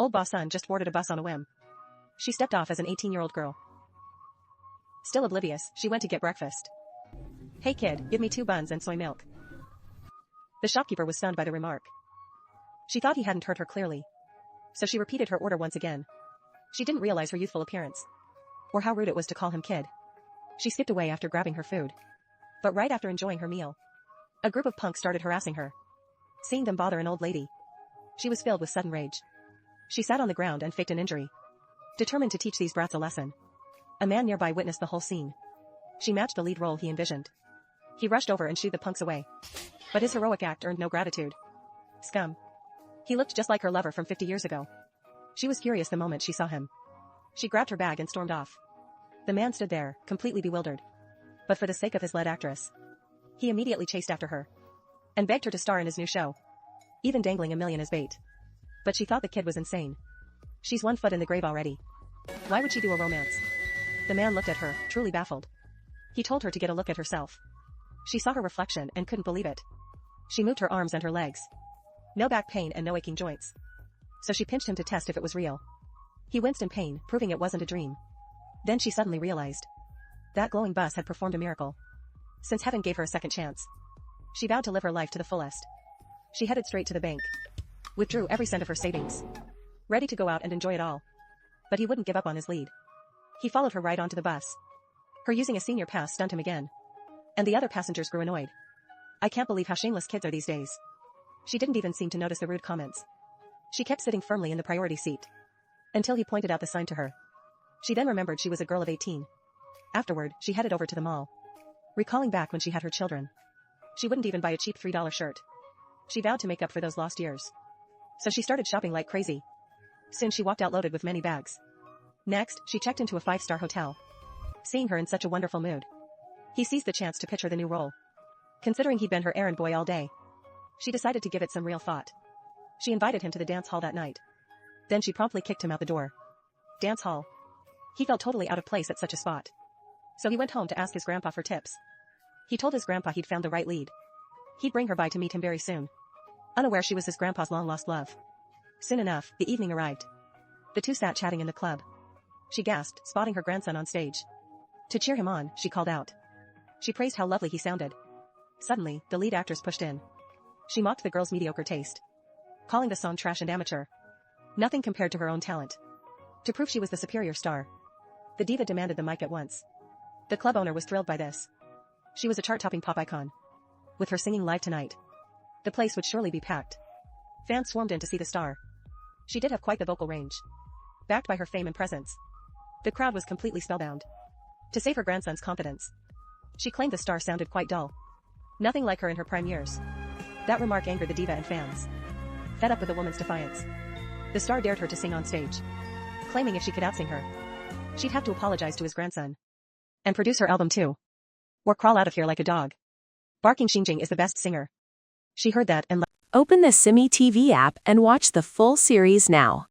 Old boss son just boarded a bus on a whim. She stepped off as an 18-year-old girl. Still oblivious, she went to get breakfast. Hey kid, give me 2 buns and soy milk. The shopkeeper was stunned by the remark. She thought he hadn't heard her clearly. So she repeated her order once again. She didn't realize her youthful appearance. Or how rude it was to call him kid. She skipped away after grabbing her food. But right after enjoying her meal, a group of punks started harassing her. Seeing them bother an old lady, she was filled with sudden rage. She sat on the ground and faked an injury, determined to teach these brats a lesson. A man nearby witnessed the whole scene. She matched the lead role he envisioned. He rushed over and shooed the punks away. But his heroic act earned no gratitude. Scum. He looked just like her lover from 50 years ago. She was furious the moment she saw him. She grabbed her bag and stormed off. The man stood there, completely bewildered. But for the sake of his lead actress, he immediately chased after her and begged her to star in his new show, even dangling $1 million as bait. But she thought the kid was insane. She's 1 foot in the grave already. Why would she do a romance? The man looked at her, truly baffled. He told her to get a look at herself. She saw her reflection and couldn't believe it. She moved her arms and her legs. No back pain and no aching joints. So she pinched him to test if it was real. He winced in pain, proving it wasn't a dream. Then she suddenly realized that glowing bus had performed a miracle. Since heaven gave her a second chance, she vowed to live her life to the fullest. She headed straight to the bank, withdrew every cent of her savings, ready to go out and enjoy it all. But he wouldn't give up on his lead. He followed her right onto the bus. Her using a senior pass stunned him again. And the other passengers grew annoyed. I can't believe how shameless kids are these days. She didn't even seem to notice the rude comments. She kept sitting firmly in the priority seat until he pointed out the sign to her. She then remembered she was a girl of 18. Afterward, she headed over to the mall. Recalling back when she had her children, she wouldn't even buy a cheap $3 shirt. She vowed to make up for those lost years. So she started shopping like crazy. Soon she walked out loaded with many bags. Next, she checked into a 5-star hotel. Seeing her in such a wonderful mood, he seized the chance to pitch her the new role. Considering he'd been her errand boy all day, she decided to give it some real thought. She invited him to the dance hall that night. Then she promptly kicked him out the door. Dance hall. He felt totally out of place at such a spot. So he went home to ask his grandpa for tips. He told his grandpa he'd found the right lead. He'd bring her by to meet him very soon. Unaware she was his grandpa's long-lost love. Soon enough, the evening arrived. The two sat chatting in the club. She gasped, spotting her grandson on stage. To cheer him on, she called out. She praised how lovely he sounded. Suddenly, the lead actress pushed in. She mocked the girl's mediocre taste, calling the song trash and amateur. Nothing compared to her own talent. To prove she was the superior star, the diva demanded the mic at once. The club owner was thrilled by this. She was a chart-topping pop icon. With her singing live tonight, the place would surely be packed. Fans swarmed in to see the star. She did have quite the vocal range. Backed by her fame and presence, the crowd was completely spellbound. To save her grandson's confidence, she claimed the star sounded quite dull. Nothing like her in her prime years. That remark angered the diva and fans. Fed up with the woman's defiance, the star dared her to sing on stage, claiming if she could outsing her, she'd have to apologize to his grandson and produce her album too, or crawl out of here like a dog. Barking Xinjing is the best singer. She heard that and Open the Simi TV app and watch the full series now.